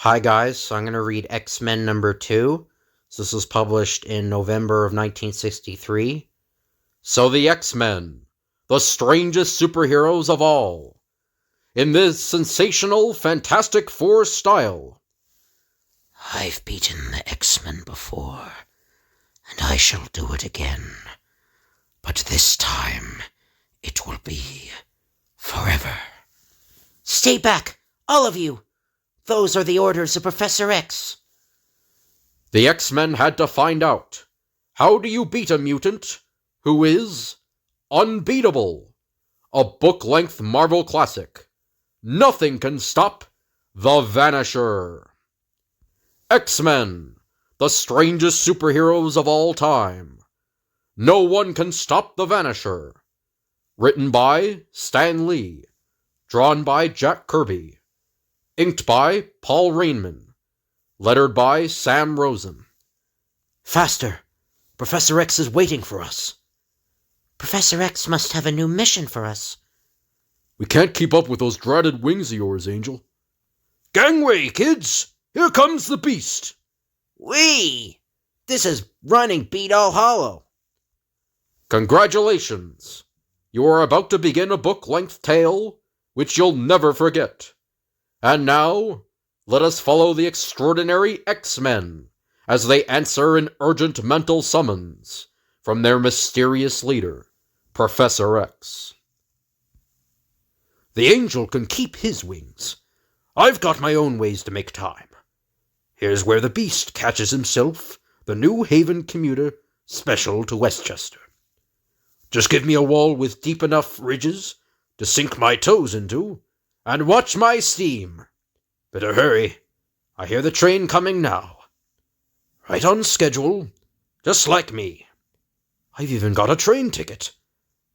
Hi guys, so I'm going to read X-Men number 2. So this was published in November of 1963. So the X-Men, the strangest superheroes of all. In this sensational Fantastic Four style. I've beaten the X-Men before, and I shall do it again. But this time, it will be forever. Stay back, all of you! Those are the orders of Professor X. The X-Men had to find out, how do you beat a mutant who is unbeatable? A book-length Marvel classic. Nothing can stop the Vanisher. X-Men, the strangest superheroes of all time. No one can stop the Vanisher. Written by Stan Lee. Drawn by Jack Kirby. Inked by Paul Rainman. Lettered by Sam Rosen. Faster! Professor X is waiting for us. Professor X must have a new mission for us. We can't keep up with those dratted wings of yours, Angel. Gangway, kids! Here comes the beast! Whee! This is running beat all hollow. Congratulations! You are about to begin a book-length tale which you'll never forget. And now, let us follow the extraordinary X-Men as they answer an urgent mental summons from their mysterious leader, Professor X. The Angel can keep his wings. I've got my own ways to make time. Here's where the Beast catches himself, the New Haven commuter special to Westchester. Just give me a wall with deep enough ridges to sink my toes into, and watch my steam. Better hurry. I hear the train coming now. Right on schedule, just like me. I've even got a train ticket,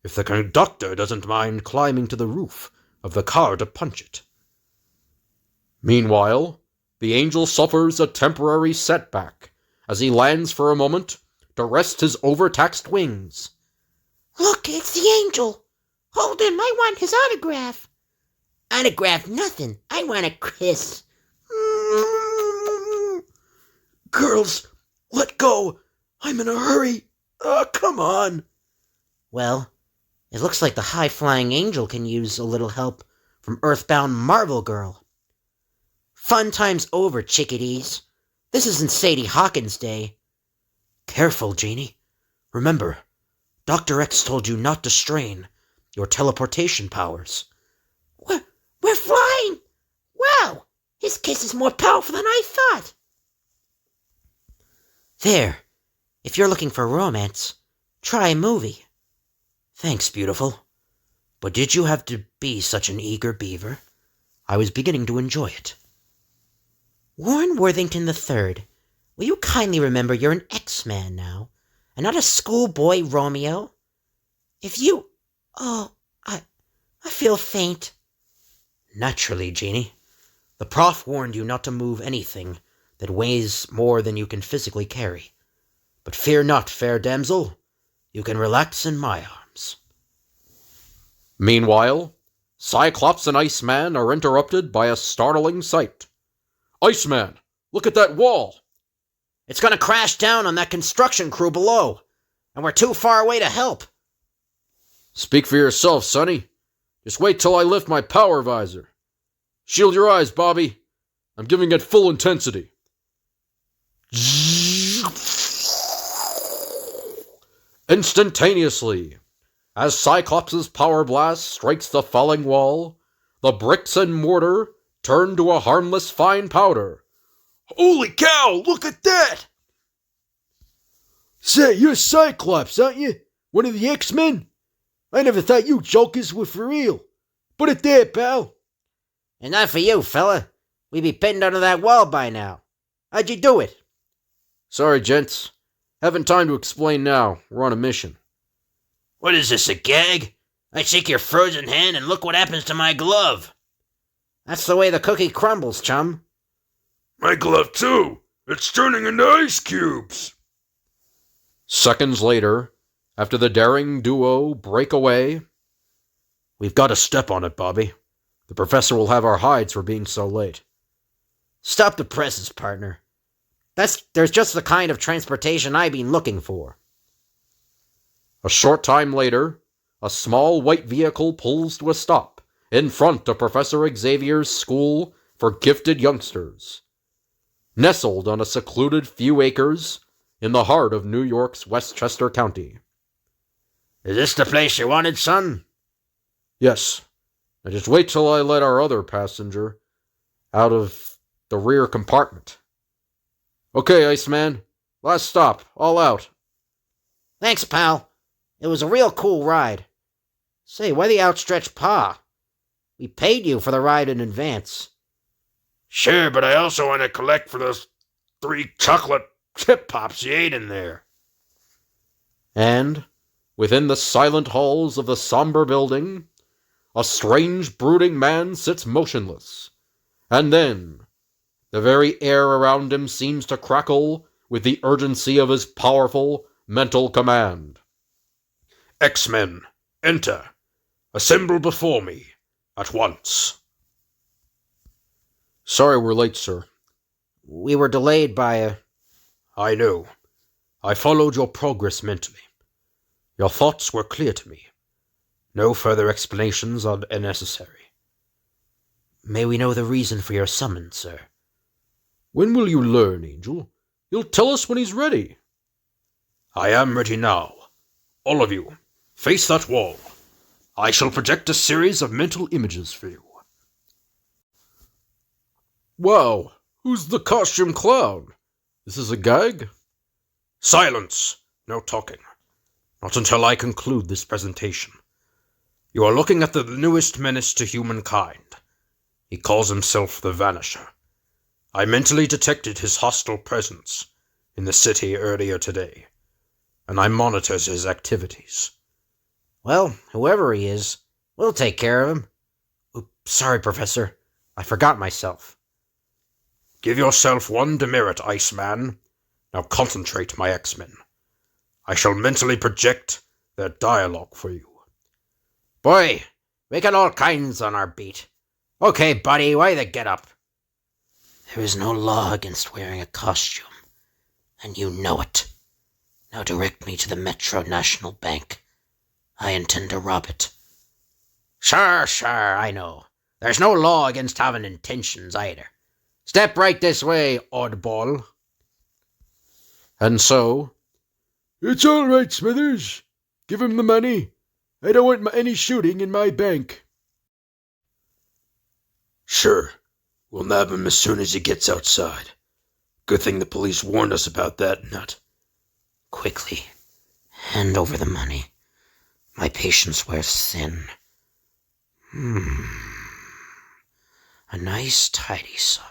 if the conductor doesn't mind climbing to the roof of the car to punch it. Meanwhile, the Angel suffers a temporary setback as he lands for a moment to rest his overtaxed wings. Look, it's the Angel. Hold him, I want his autograph. Autograph nothing. I want a kiss. Girls, let go. I'm in a hurry. Come on. Well, it looks like the high-flying Angel can use a little help from Earthbound Marvel Girl. Fun time's over, chickadees. This isn't Sadie Hawkins Day. Careful, Jeannie. Remember, Dr. X told you not to strain your teleportation powers. We're flying! Wow! His kiss is more powerful than I thought! There. If you're looking for romance, try a movie. Thanks, beautiful. But did you have to be such an eager beaver? I was beginning to enjoy it. Warren Worthington III, will you kindly remember you're an X-Man now, and not a schoolboy Romeo? If you... Oh, I feel faint. Naturally, Jeannie. The prof warned you not to move anything that weighs more than you can physically carry. But fear not, fair damsel. You can relax in my arms. Meanwhile, Cyclops and Iceman are interrupted by a startling sight. Iceman, look at that wall! It's gonna crash down on that construction crew below, and we're too far away to help. Speak for yourself, Sonny. Just wait till I lift my power visor. Shield your eyes, Bobby. I'm giving it full intensity. Instantaneously, as Cyclops' power blast strikes the falling wall, the bricks and mortar turn to a harmless fine powder. Holy cow, look at that! Say, you're Cyclops, aren't you? One of the X-Men? I never thought you jokers were for real. Put it there, pal. And not for you, fella. We'd be pinned under that wall by now. How'd you do it? Sorry, gents. Haven't time to explain now. We're on a mission. What is this, a gag? I shake your frozen hand and look what happens to my glove. That's the way the cookie crumbles, chum. My glove, too. It's turning into ice cubes. Seconds later, after the daring duo break away... We've got to step on it, Bobby. The professor will have our hides for being so late. Stop the presses, partner. There's just the kind of transportation I've been looking for. A short time later, a small white vehicle pulls to a stop in front of Professor Xavier's school for gifted youngsters. Nestled on a secluded few acres in the heart of New York's Westchester County. Is this the place you wanted, son? Yes. Now just wait till I let our other passenger out of the rear compartment. Okay, Iceman. Last stop. All out. Thanks, pal. It was a real cool ride. Say, why the outstretched paw? We paid you for the ride in advance. Sure, but I also want to collect for those 3 chocolate chip pops you ate in there. And, within the silent halls of the somber building, a strange, brooding man sits motionless. And then, the very air around him seems to crackle with the urgency of his powerful mental command. X-Men, enter. Assemble before me, at once. Sorry we're late, sir. We were delayed by a... I know. I followed your progress mentally. Your thoughts were clear to me. No further explanations are necessary. May we know the reason for your summons, sir? When will you learn, Angel? You'll tell us when he's ready. I am ready now. All of you, face that wall. I shall project a series of mental images for you. Wow, who's the costume clown? This is a gag? Silence! No talking. Not until I conclude this presentation. You are looking at the newest menace to humankind. He calls himself the Vanisher. I mentally detected his hostile presence in the city earlier today, and I monitors his activities. Well, whoever he is, we'll take care of him. Oops, sorry, Professor. I forgot myself. Give yourself 1 demerit, Iceman. Now concentrate, my X-Men. I shall mentally project their dialogue for you. Boy, we got all kinds on our beat. Okay, buddy, why the get up? There is no law against wearing a costume, and you know it. Now direct me to the Metro National Bank. I intend to rob it. Sure, I know. There's no law against having intentions either. Step right this way, oddball. And so... It's all right, Smithers. Give him the money. I don't want any shooting in my bank. Sure. We'll nab him as soon as he gets outside. Good thing the police warned us about that nut. Quickly, hand over the money. My patience wears thin. A nice, tidy sum.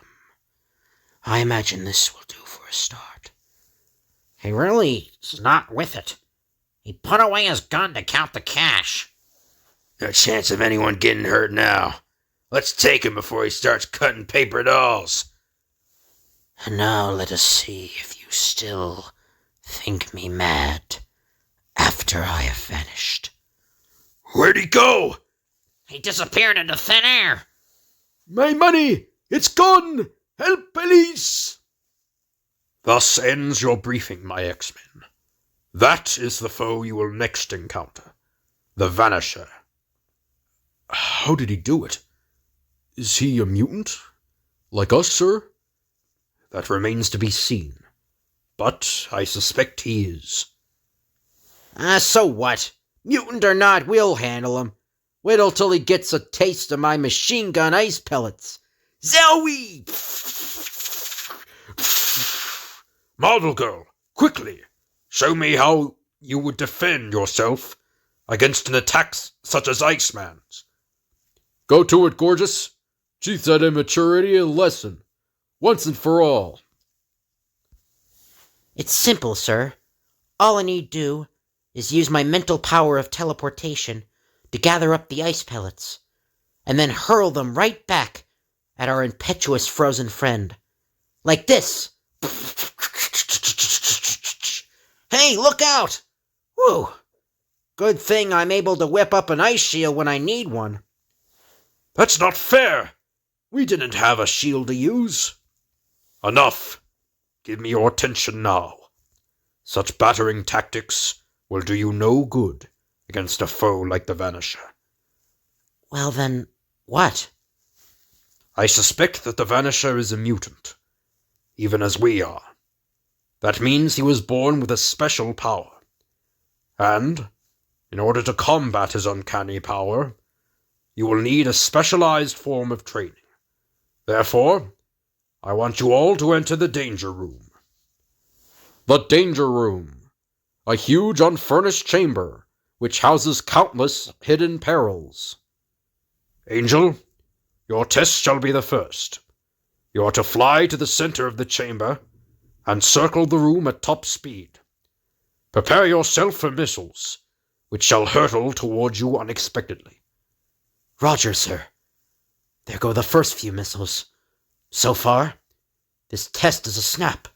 I imagine this will do for a start. He really is not with it. He put away his gun to count the cash. No chance of anyone getting hurt now. Let's take him before he starts cutting paper dolls. And now let us see if you still think me mad after I have vanished. Where'd he go? He disappeared into thin air. My money! It's gone! Help, police! Thus ends your briefing, my X-Men. That is the foe you will next encounter. The Vanisher. How did he do it? Is he a mutant? Like us, sir? That remains to be seen. But I suspect he is. So what? Mutant or not, we'll handle him. Wait till he gets a taste of my machine gun ice pellets. Zowie! Model girl, quickly! Show me how you would defend yourself against an attack such as Iceman's. Go to it, gorgeous. Teach that immaturity a lesson. Once and for all. It's simple, sir. All I need do is use my mental power of teleportation to gather up the ice pellets, and then hurl them right back at our impetuous frozen friend. Like this. Hey, look out! Whew. Good thing I'm able to whip up an ice shield when I need one. That's not fair! We didn't have a shield to use. Enough! Give me your attention now. Such battering tactics will do you no good against a foe like the Vanisher. Well then, what? I suspect that the Vanisher is a mutant, even as we are. That means he was born with a special power. And, in order to combat his uncanny power, you will need a specialized form of training. Therefore, I want you all to enter the Danger Room. The Danger Room, a huge unfurnished chamber which houses countless hidden perils. Angel, your test shall be the first. You are to fly to the center of the chamber and circle the room at top speed. Prepare yourself for missiles, which shall hurtle toward you unexpectedly. Roger, sir. There go the first few missiles. So far, this test is a snap.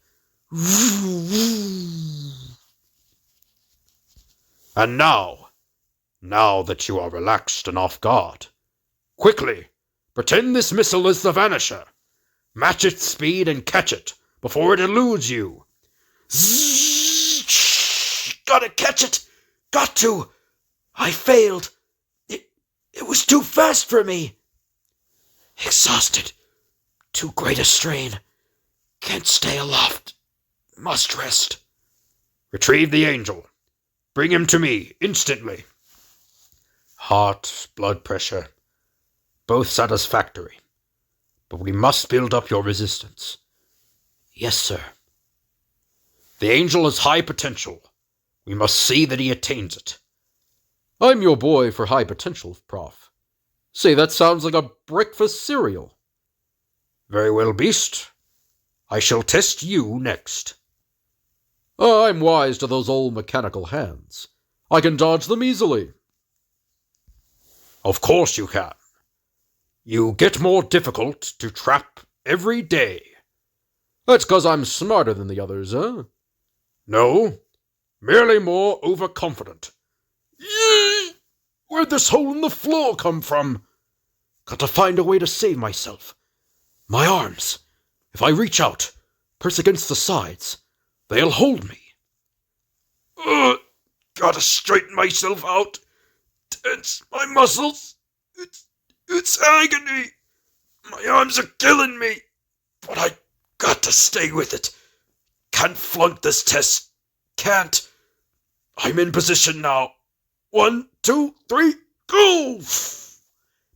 And now that you are relaxed and off guard, quickly, pretend this missile is the Vanisher. Match its speed and catch it before it eludes you. Gotta catch it! Got to! I failed! It was too fast for me! Exhausted. Too great a strain. Can't stay aloft. Must rest. Retrieve the Angel. Bring him to me, instantly. Heart, blood pressure, both satisfactory. But we must build up your resistance. Yes, sir. The Angel has high potential. We must see that he attains it. I'm your boy for high potential, Prof. Say, that sounds like a breakfast cereal. Very well, Beast. I shall test you next. I'm wise to those old mechanical hands. I can dodge them easily. Of course you can. You get more difficult to trap every day. That's 'cause I'm smarter than the others, huh? No, merely more overconfident. Yee! Where'd this hole in the floor come from? Got to find a way to save myself. My arms, if I reach out, press against the sides, they'll hold me. Gotta straighten myself out. Tense my muscles. It's agony. My arms are killing me. But I got to stay with it. Can't flunk this test. Can't. I'm in position now. 1, 2, 3, go!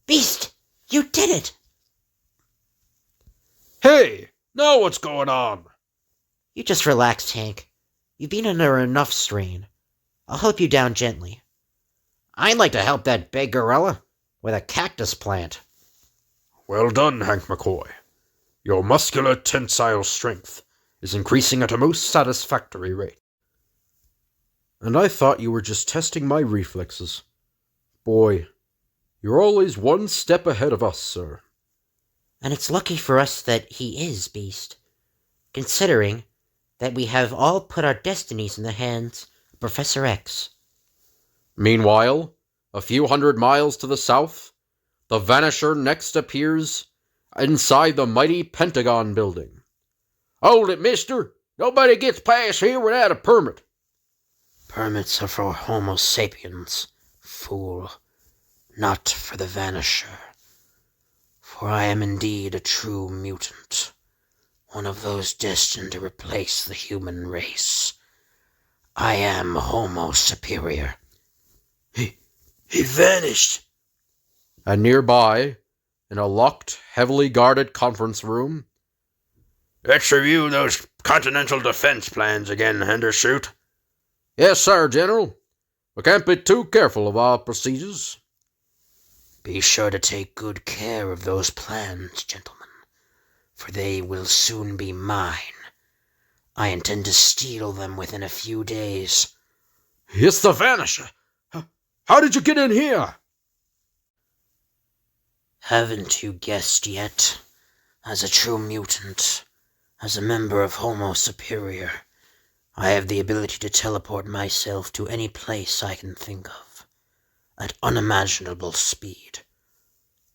Beast, you did it! Hey, now what's going on? You just relax, Hank. You've been under enough strain. I'll help you down gently. I'd like to help that big gorilla with a cactus plant. Well done, Hank McCoy. Your muscular tensile strength is increasing at a most satisfactory rate. And I thought you were just testing my reflexes. Boy, you're always one step ahead of us, sir. And it's lucky for us that he is, Beast, considering that we have all put our destinies in the hands of Professor X. Meanwhile, a few hundred miles to the south, the Vanisher next appears inside the mighty Pentagon building. Hold it, mister! Nobody gets past here without a permit. Permits are for Homo sapiens, fool, not for the Vanisher. For I am indeed a true mutant, one of those destined to replace the human race. I am Homo superior. He vanished. And nearby, in a locked, heavily guarded conference room, let's review those Continental Defense plans again, Hendershoot. Yes, sir, General. We can't be too careful of our procedures. Be sure to take good care of those plans, gentlemen, for they will soon be mine. I intend to steal them within a few days. It's the Vanisher. How did you get in here? Haven't you guessed yet? As a true mutant, as a member of Homo Superior, I have the ability to teleport myself to any place I can think of, at unimaginable speed.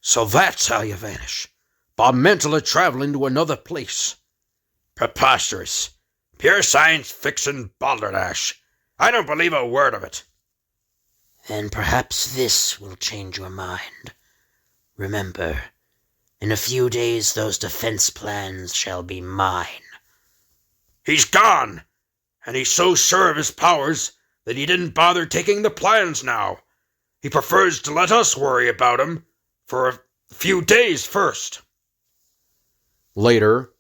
So that's how you vanish, by mentally traveling to another place. Preposterous. Pure science fiction balderdash. I don't believe a word of it. Then perhaps this will change your mind. Remember, in a few days those defense plans shall be mine. He's gone, and he's so sure of his powers that he didn't bother taking the plans now. He prefers to let us worry about him for a few days first. Later,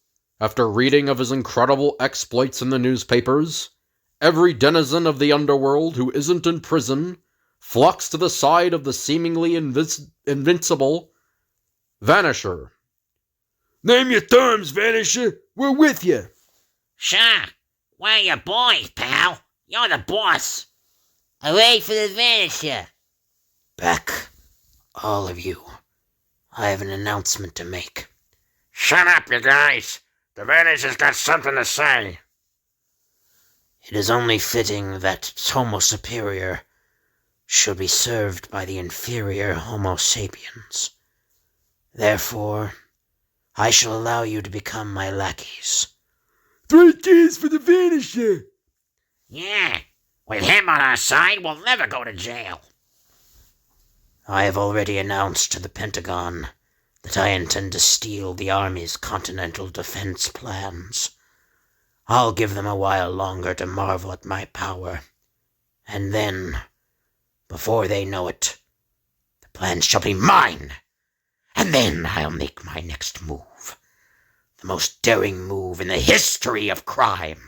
after reading of his incredible exploits in the newspapers, every denizen of the underworld who isn't in prison flocks to the side of the seemingly invincible Vanisher. Name your terms, Vanisher. We're with you. Sure. We're your boys, pal. You're the boss. Hooray for the Vanisher. Back, all of you. I have an announcement to make. Shut up, you guys. The Vanisher's got something to say. It is only fitting that Homo Superior should be served by the inferior Homo sapiens. Therefore, I shall allow you to become my lackeys. 3 cheers for the Vanisher. Yeah. With him on our side, we'll never go to jail. I have already announced to the Pentagon that I intend to steal the Army's continental defense plans. I'll give them a while longer to marvel at my power. And then, before they know it, the plans shall be mine. And then I'll make my next move. The most daring move in the history of crime.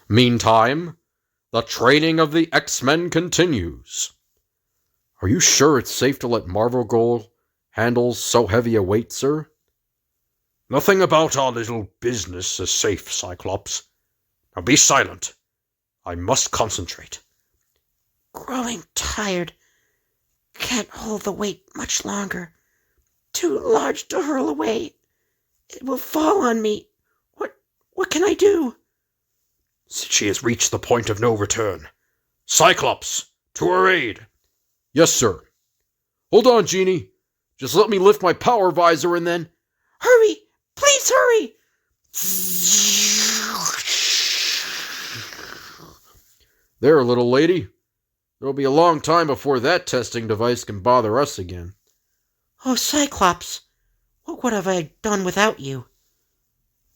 Meantime, the training of the X-Men continues. Are you sure it's safe to let Marvel Girl handle so heavy a weight, sir? Nothing about our little business is safe, Cyclops. Now be silent. I must concentrate. Growing tired. Can't hold the weight much longer. Too large to hurl away. It will fall on me. What can I do? She has reached the point of no return. Cyclops, to her aid. Yes, sir. Hold on, Jeannie. Just let me lift my power visor and then... Hurry! Please hurry! There, little lady. There'll be a long time before that testing device can bother us again. Oh, Cyclops. What would have I done without you?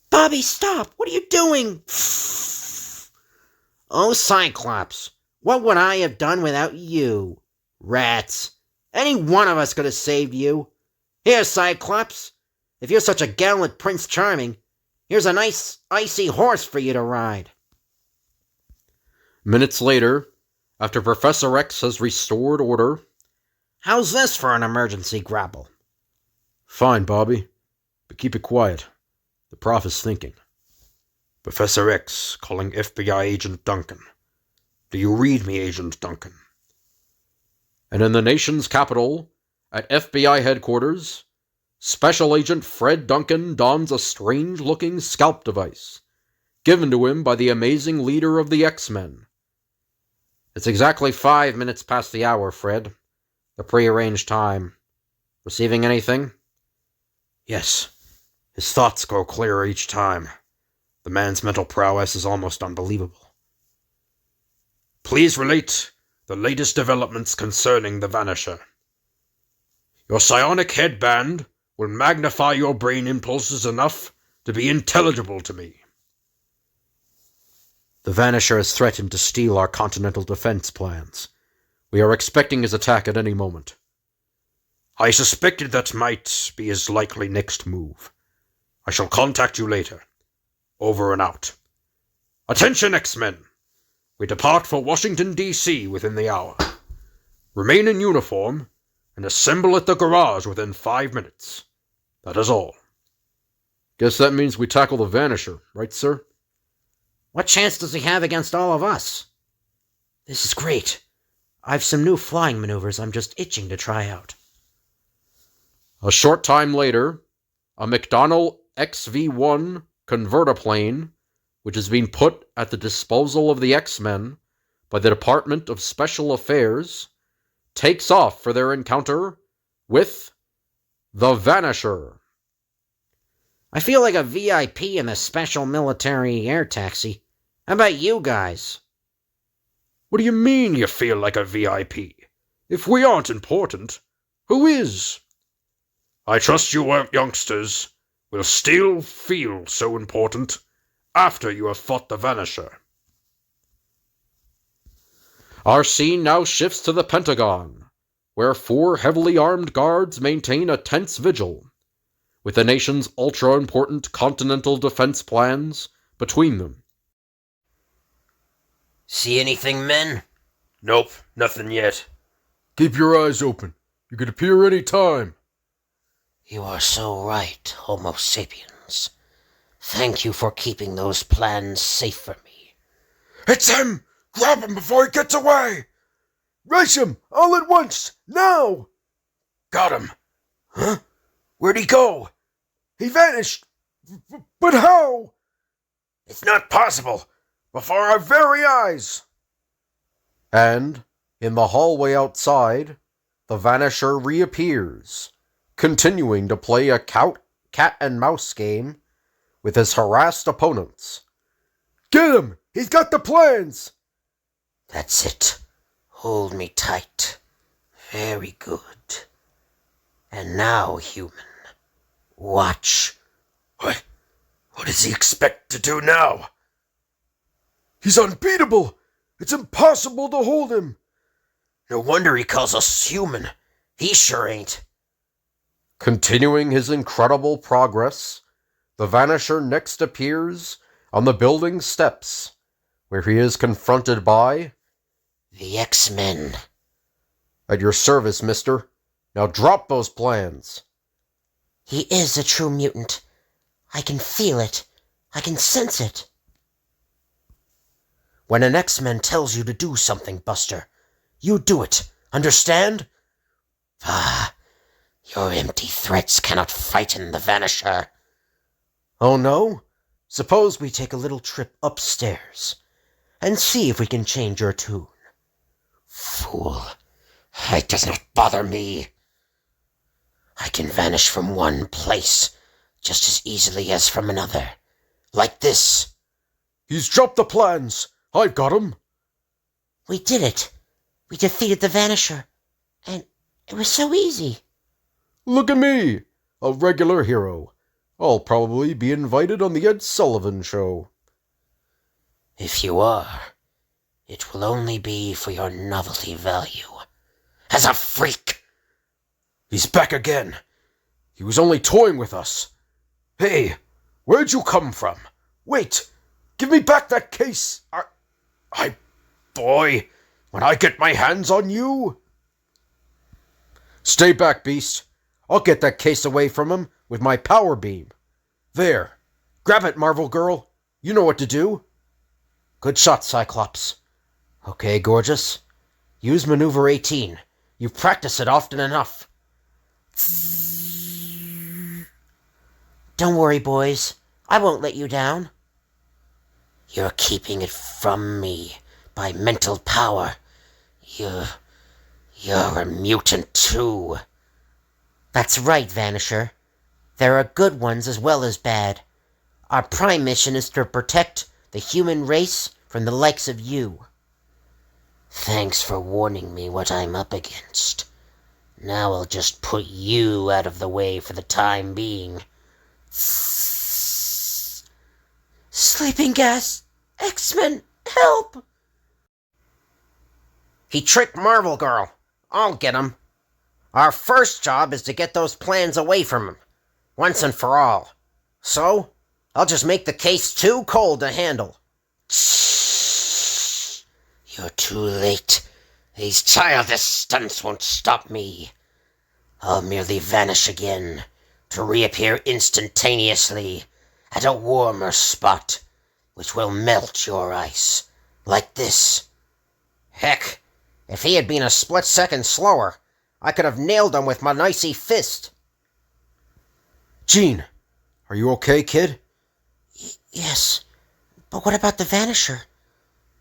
Bobby, stop! What are you doing? Oh, Cyclops. What would I have done without you? Rats. Any one of us could have saved you. Here, Cyclops. If you're such a gallant Prince Charming, here's a nice, icy horse for you to ride. Minutes later, after Professor X has restored order... How's this for an emergency grapple? Fine, Bobby. But keep it quiet. The Prof is thinking. Professor X calling FBI Agent Duncan. Do you read me, Agent Duncan? And in the nation's capital, at FBI headquarters, Special Agent Fred Duncan dons a strange-looking scalp device, given to him by the amazing leader of the X-Men. It's exactly 5 minutes past the hour, Fred. The prearranged time. Receiving anything? Yes. His thoughts grow clearer each time. The man's mental prowess is almost unbelievable. Please relate the latest developments concerning the Vanisher. Your psionic headband will magnify your brain impulses enough to be intelligible to me. The Vanisher has threatened to steal our continental defense plans. We are expecting his attack at any moment. I suspected that might be his likely next move. I shall contact you later. Over and out. Attention, X-Men! We depart for Washington, D.C. within the hour. Remain in uniform and assemble at the garage within 5 minutes. That is all. Guess that means we tackle the Vanisher, right, sir? What chance does he have against all of us? This is great. I've some new flying maneuvers I'm just itching to try out. A short time later, a McDonnell XV-1 convertiplane, which has been put at the disposal of the X-Men by the Department of Special Affairs, takes off for their encounter with the Vanisher. I feel like a VIP in the special military air taxi. How about you guys? What do you mean you feel like a VIP? If we aren't important, who is? I trust you youngsters will still feel so important after you have fought the Vanisher. Our scene now shifts to the Pentagon, where 4 heavily armed guards maintain a tense vigil, with the nation's ultra-important continental defense plans between them. See anything, men? Nope, nothing yet. Keep your eyes open. You could appear any time. You are so right, Homo sapiens. Thank you for keeping those plans safe for me. It's him! Grab him before he gets away! Race him! All at once! Now! Got him. Huh? Where'd he go? He vanished! But how? It's not possible! Before our very eyes! And, in the hallway outside, the Vanisher reappears, continuing to play a cat and mouse game with his harassed opponents. Get him! He's got the plans! That's it. Hold me tight. Very good. And now, human, watch. What does he expect to do now? He's unbeatable! It's impossible to hold him! No wonder he calls us human. He sure ain't. Continuing his incredible progress, the Vanisher next appears on the building steps, where he is confronted by the X-Men. At your service, mister. Now drop those plans. He is a true mutant. I can feel it. I can sense it. When an X-Men tells you to do something, Buster, you do it. Understand? Ah, your empty threats cannot frighten the Vanisher. Oh no? Suppose we take a little trip upstairs and see if we can change your tune. Fool, it does not bother me. I can vanish from one place just as easily as from another. Like this. He's dropped the plans. I've got him. We did it. We defeated the Vanisher. And it was so easy. Look at me, a regular hero. I'll probably be invited on the Ed Sullivan Show. If you are, it will only be for your novelty value. As a freak! He's back again. He was only toying with us. Hey, where'd you come from? Wait, give me back that case. Boy, when I get my hands on you... Stay back, Beast. I'll get that case away from him with my power beam. There. Grab it, Marvel Girl. You know what to do. Good shot, Cyclops. Okay, gorgeous. Use Maneuver 18. You've practiced it often enough. Don't worry, boys. I won't let you down. You're keeping it from me by mental power. You're a mutant too. That's right, Vanisher. There are good ones as well as bad. Our prime mission is to protect the human race from the likes of you. Thanks for warning me what I'm up against. Now I'll just put you out of the way for the time being. Sleeping gas! X-Men, help! He tricked Marvel Girl. I'll get him. Our first job is to get those plans away from him, once and for all. So, I'll just make the case too cold to handle. You're too late. These childish stunts won't stop me. I'll merely vanish again, to reappear instantaneously at a warmer spot, which will melt your ice, like this. Heck, if he had been a split second slower, I could have nailed him with my nicey fist. Gene, are you okay, kid? Yes, but what about the Vanisher?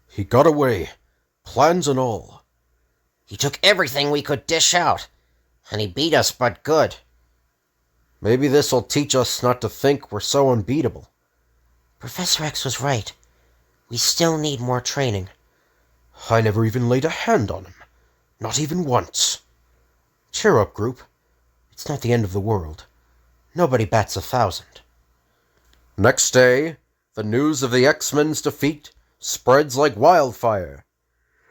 He got away, plans and all. He took everything we could dish out, and he beat us but good. Maybe this'll teach us not to think we're so unbeatable. Professor X was right. We still need more training. I never even laid a hand on him. Not even once. Cheer up, group. It's not the end of the world. Nobody bats 1,000. Next day, the news of the X-Men's defeat spreads like wildfire.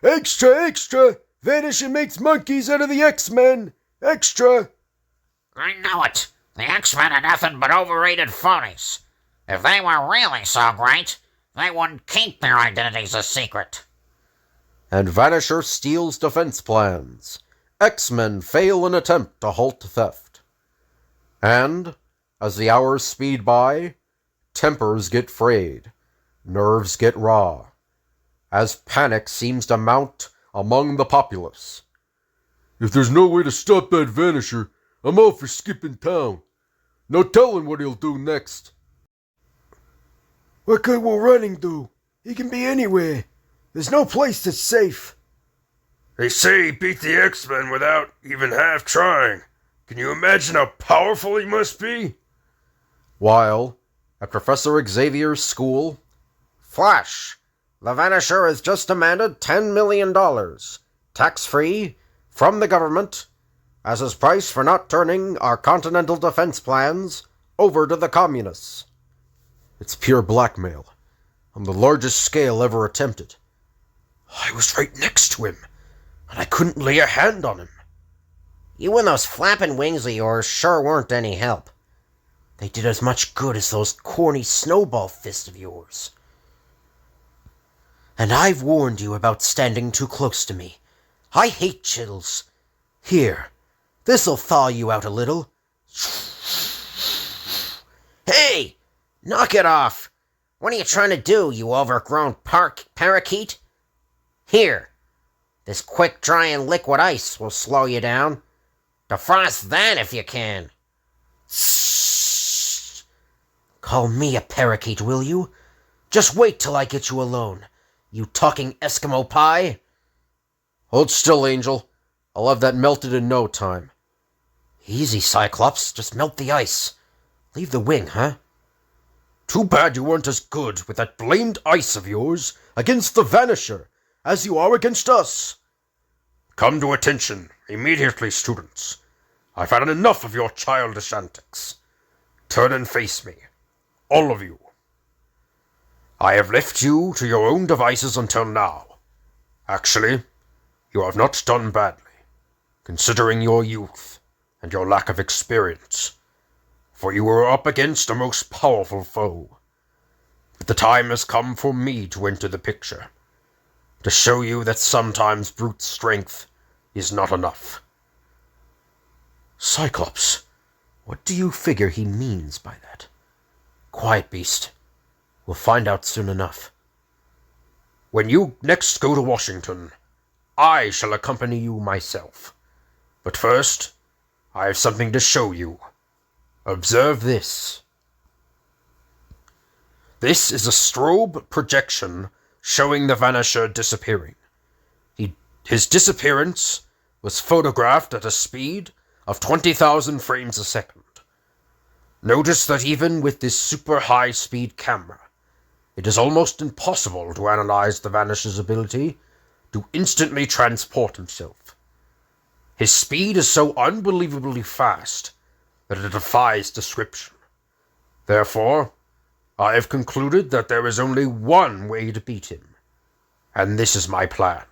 Extra, extra! Vanisher makes monkeys out of the X-Men! Extra! I know it. The X-Men are nothing but overrated phonies. If they were really so great, they wouldn't keep their identities a secret. And Vanisher steals defense plans. X-Men fail in attempt to halt theft. And, as the hours speed by, tempers get frayed, nerves get raw, as panic seems to mount among the populace. If there's no way to stop that Vanisher, I'm all for skipping town. No telling what he'll do next. What good will running do? He can be anywhere. There's no place that's safe. They say he beat the X-Men without even half trying. Can you imagine how powerful he must be? While, at Professor Xavier's school, Flash! The Vanisher has just demanded $10 million, tax-free, from the government, as his price for not turning our continental defense plans over to the communists. It's pure blackmail, on the largest scale ever attempted. I was right next to him, and I couldn't lay a hand on him. You and those flapping wings of yours sure weren't any help. They did as much good as those corny snowball fists of yours. And I've warned you about standing too close to me. I hate chills. Here, this'll thaw you out a little. Hey! Knock it off! What are you trying to do, you overgrown parakeet? Here, this quick drying liquid ice will slow you down. Defrost that if you can. Call me a parakeet, will you? Just wait till I get you alone, you talking Eskimo pie. Hold still, Angel. I'll have that melted in no time. Easy, Cyclops. Just melt the ice. Leave the wing, huh? Too bad you weren't as good with that blamed ice of yours against the Vanisher as you are against us. Come to attention immediately, students. I've had enough of your childish antics. Turn and face me, all of you. I have left you to your own devices until now. Actually, you have not done badly, considering your youth and your lack of experience, for you were up against a most powerful foe. But the time has come for me to enter the picture, to show you that sometimes brute strength is not enough. Cyclops, what do you figure he means by that? Quiet, beast. We'll find out soon enough. When you next go to Washington, I shall accompany you myself. But first, I have something to show you. Observe this. This is a strobe projection showing the Vanisher disappearing. His disappearance was photographed at a speed of 20,000 frames a second. Notice that even with this super high-speed camera, it is almost impossible to analyze the Vanisher's ability to instantly transport himself. His speed is so unbelievably fast that it defies description. Therefore, I have concluded that there is only one way to beat him, and this is my plan.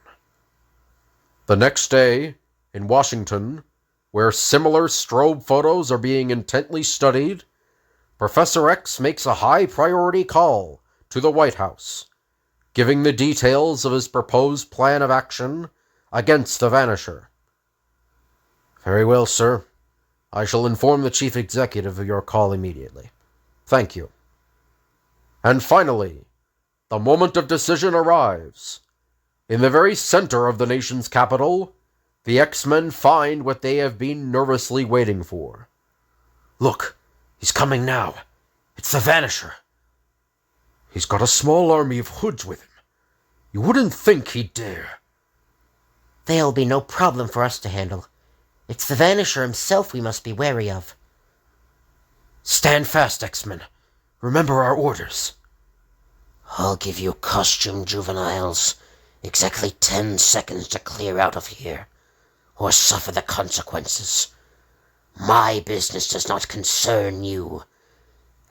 The next day, in Washington, where similar strobe photos are being intently studied, Professor X makes a high-priority call to the White House, giving the details of his proposed plan of action against the Vanisher. Very well, sir. I shall inform the Chief Executive of your call immediately. Thank you. And finally, the moment of decision arrives. In the very center of the nation's capital, the X-Men find what they have been nervously waiting for. Look, he's coming now. It's the Vanisher. He's got a small army of hoods with him. You wouldn't think he'd dare. They'll be no problem for us to handle. It's the Vanisher himself we must be wary of. Stand fast, X-Men. Remember our orders. I'll give you costume juveniles exactly 10 seconds to clear out of here, or suffer the consequences. My business does not concern you.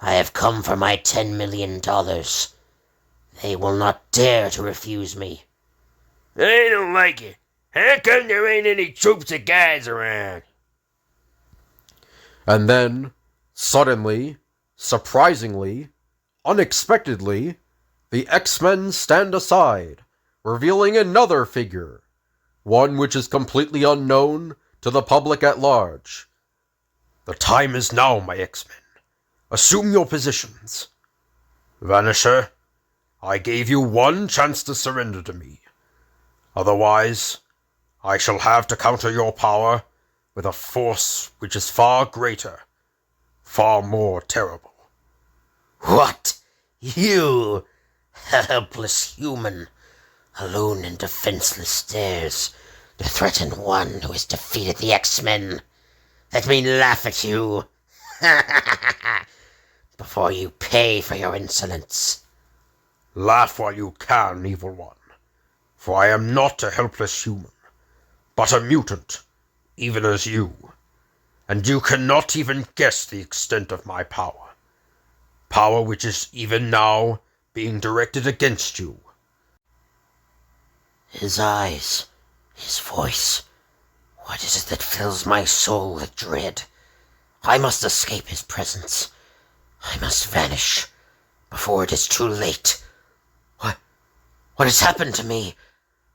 I have come for my $10 million. They will not dare to refuse me. I don't like it. How come there ain't any troops of guys around? And then, suddenly, surprisingly, unexpectedly, the X-Men stand aside, revealing another figure, one which is completely unknown to the public at large. The time is now, my X-Men. Assume your positions. Vanisher, I gave you one chance to surrender to me. Otherwise, I shall have to counter your power with a force which is far greater, far more terrible. What? You, a helpless human, alone and defenseless, dares to threaten one who has defeated the X-Men? Let me laugh at you. Before you pay for your insolence. Laugh while you can, evil one, for I am not a helpless human, but a mutant, even as you, and you cannot even guess the extent of my power. Power which is even now being directed against you. His eyes, his voice, what is it that fills my soul with dread? I must escape his presence. I must vanish before it is too late. What has happened to me?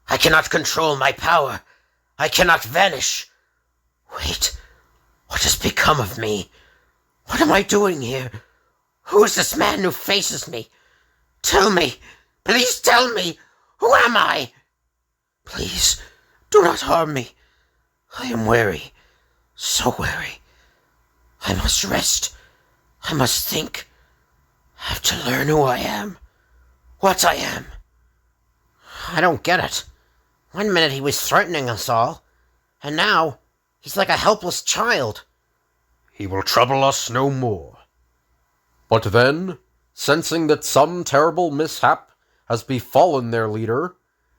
I cannot control my power. I cannot vanish. Wait, what has become of me? What am I doing here? Who is this man who faces me? Tell me, please tell me, who am I? Please, do not harm me. I am weary, so weary. I must rest. I must think. I have to learn who I am, what I am. I don't get it. 1 minute he was threatening us all, and now he's like a helpless child. He will trouble us no more. But then, sensing that some terrible mishap has befallen their leader,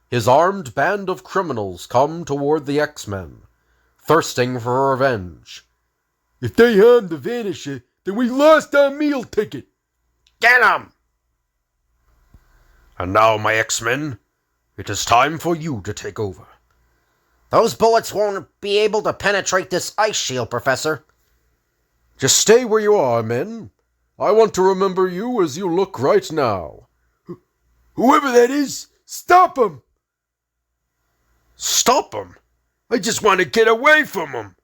his armed band of criminals come toward the X-Men, thirsting for revenge. If they harm the Vanisher, then we lost our meal ticket. Get 'em! And now, my X-Men, it is time for you to take over. Those bullets won't be able to penetrate this ice shield, Professor. Just stay where you are, men. I want to remember you as you look right now. Whoever that is, stop him! Stop him? I just want to get away from him.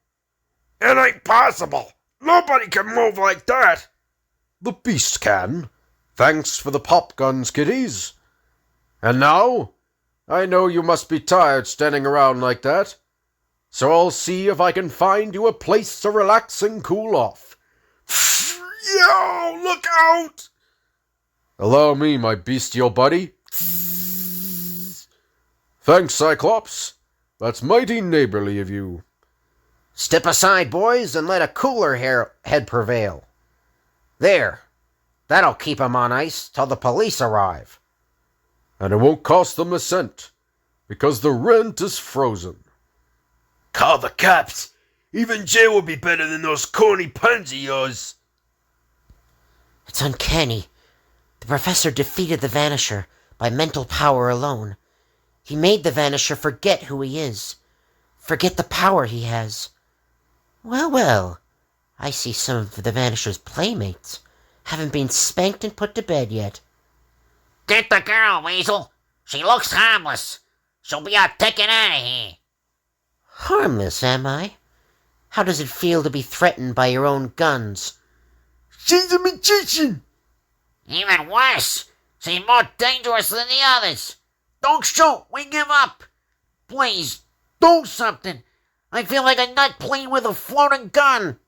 It ain't possible. Nobody can move like that. The Beast can. Thanks for the pop guns, kiddies. And now, I know you must be tired standing around like that, so I'll see if I can find you a place to relax and cool off. Yo, look out! Allow me, my bestial buddy. Thanks, Cyclops. That's mighty neighborly of you. Step aside, boys, and let a cooler head prevail. There. That'll keep 'em on ice till the police arrive. And it won't cost them a cent, because the rent is frozen. Call the cops. Even jail would be better than those corny puns of yours. It's uncanny. The Professor defeated the Vanisher by mental power alone. He made the Vanisher forget who he is, forget the power he has. Well, well, I see some of the Vanisher's playmates haven't been spanked and put to bed yet. Get the girl, Weasel. She looks harmless. She'll be out taken out of here. Harmless, am I? How does it feel to be threatened by your own guns? She's a magician! Even worse. She's more dangerous than the others. Don't shoot. We give up. Please, do something. I feel like a nut playing with a floating gun.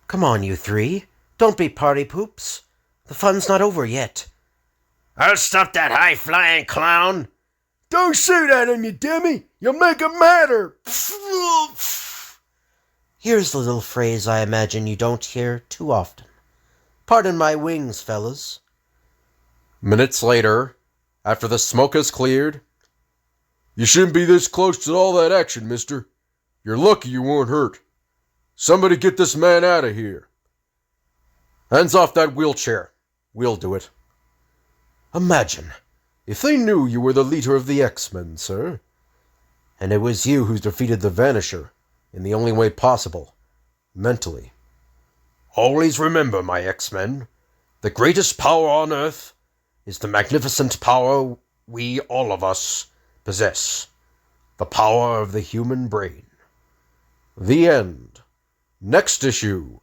Come on, you three. Don't be party poops. The fun's not over yet. I'll stop that high-flying clown. Don't shoot at him, you dummy! You'll make him madder! Here's the little phrase I imagine you don't hear too often. Pardon my wings, fellas. Minutes later, after the smoke has cleared, You shouldn't be this close to all that action, mister. You're lucky you weren't hurt. Somebody get this man out of here. hands off that wheelchair. We'll do it. Imagine if they knew you were the leader of the X-Men, sir, and it was you who defeated the Vanisher in the only way possible, mentally. Always remember, my X-Men, the greatest power on Earth is the magnificent power we, all of us, possess. The power of the human brain. The end. Next issue.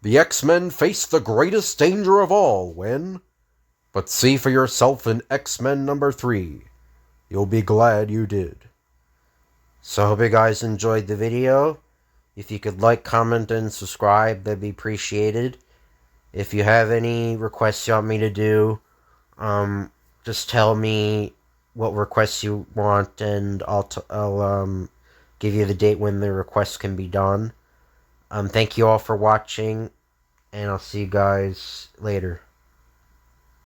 The X-Men face the greatest danger of all when... But see for yourself in X-Men number 3. You'll be glad you did. So I hope you guys enjoyed the video. If you could like, comment, and subscribe, that'd be appreciated. If you have any requests you want me to do, just tell me what requests you want, and I'll give you the date when the requests can be done. Thank you all for watching, and I'll see you guys later.